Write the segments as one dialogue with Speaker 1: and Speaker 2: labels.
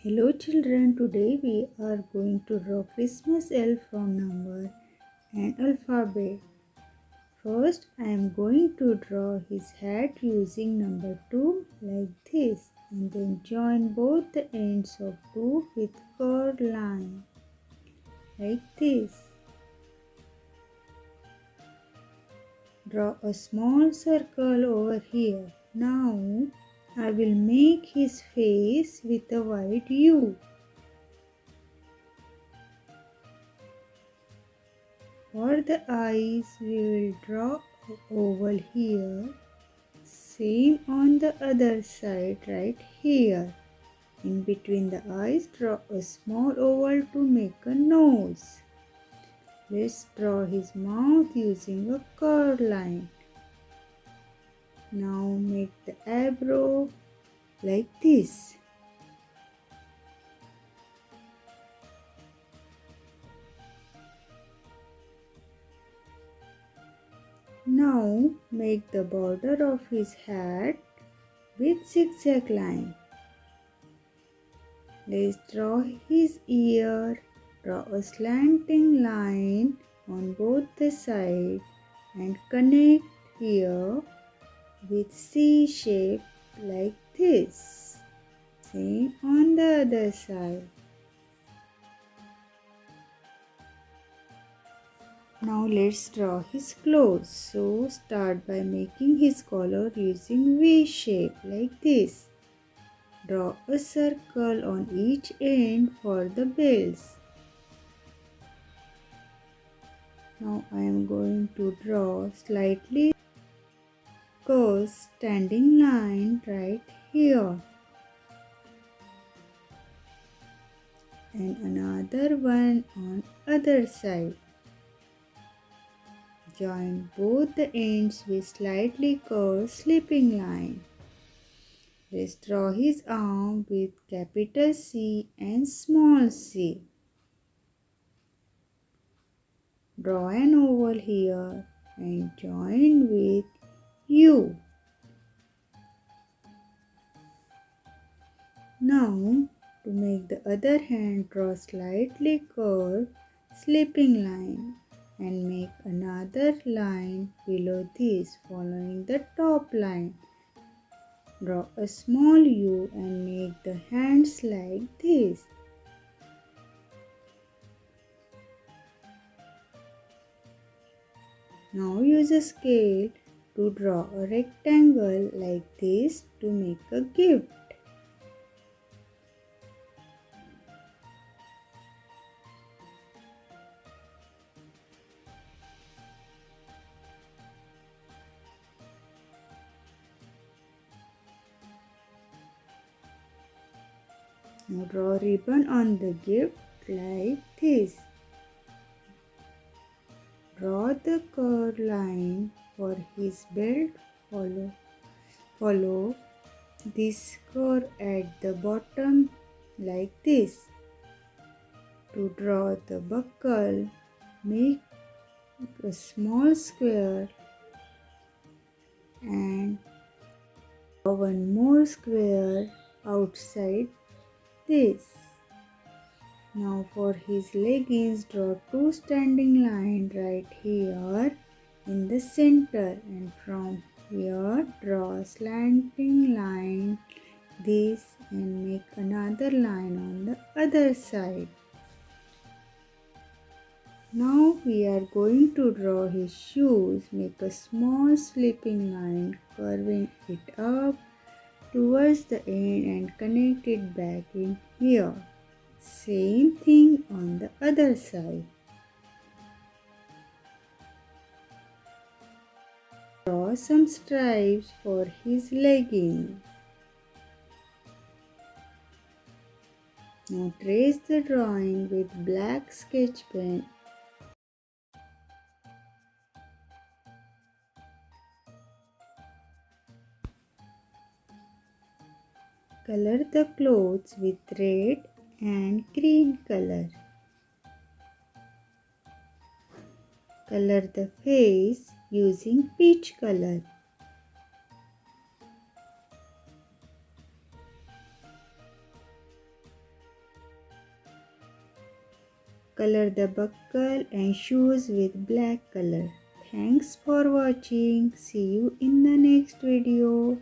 Speaker 1: Hello children, today we are going to draw Christmas elf from number and alphabet. First I am going to draw his hat using number 2 like this and then join both the ends of 2 with curved line like this. Draw a small circle over here. Now I will make his face with a white U. For the eyes, we will draw an oval here. Same on the other side, right here. In between the eyes, draw a small oval to make a nose. Let's draw his mouth using a curved line. Now make the eyebrow like this. Now make the border of his hat with zigzag line. Let's draw his ear. Draw a slanting line on both the sides and connect here with C shape like this. Same on the other side. Now let's draw his clothes. So start by making his collar using V shape like this. Draw a circle on each end for the bells. Now I am going to draw slightly curved standing line right here. And another one on other side. Join both the ends with slightly curved slipping line. Let's draw his arm with capital C and small c. Draw an oval here and join with U. Now to make the other hand, draw slightly curved slipping line and make another line below this following the top line. Draw a small U and make the hands like this. Now use a scale to draw a rectangle like this to make a gift. Now draw a ribbon on the gift like this. Draw the curved line for his belt. Follow this curve at the bottom like this. To draw the buckle, make a small square and draw one more square outside this. Now for his leggings, draw two standing lines right here in the center, and from here draw a slanting line this and make another line on the other side. Now we are going to draw his shoes. Make a small slipping line curving it up towards the end and connect it back in here. Same thing on the other side. Draw some stripes for his leggings. Now trace the drawing with black sketch pen. Color the clothes with red and green color. Color the face using peach color. Color the buckle and shoes with black color. Thanks for watching. See you in the next video.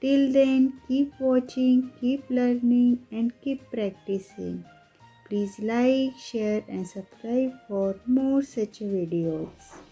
Speaker 1: Till then, keep watching, keep learning and keep practicing. Please like, share and subscribe for more such videos.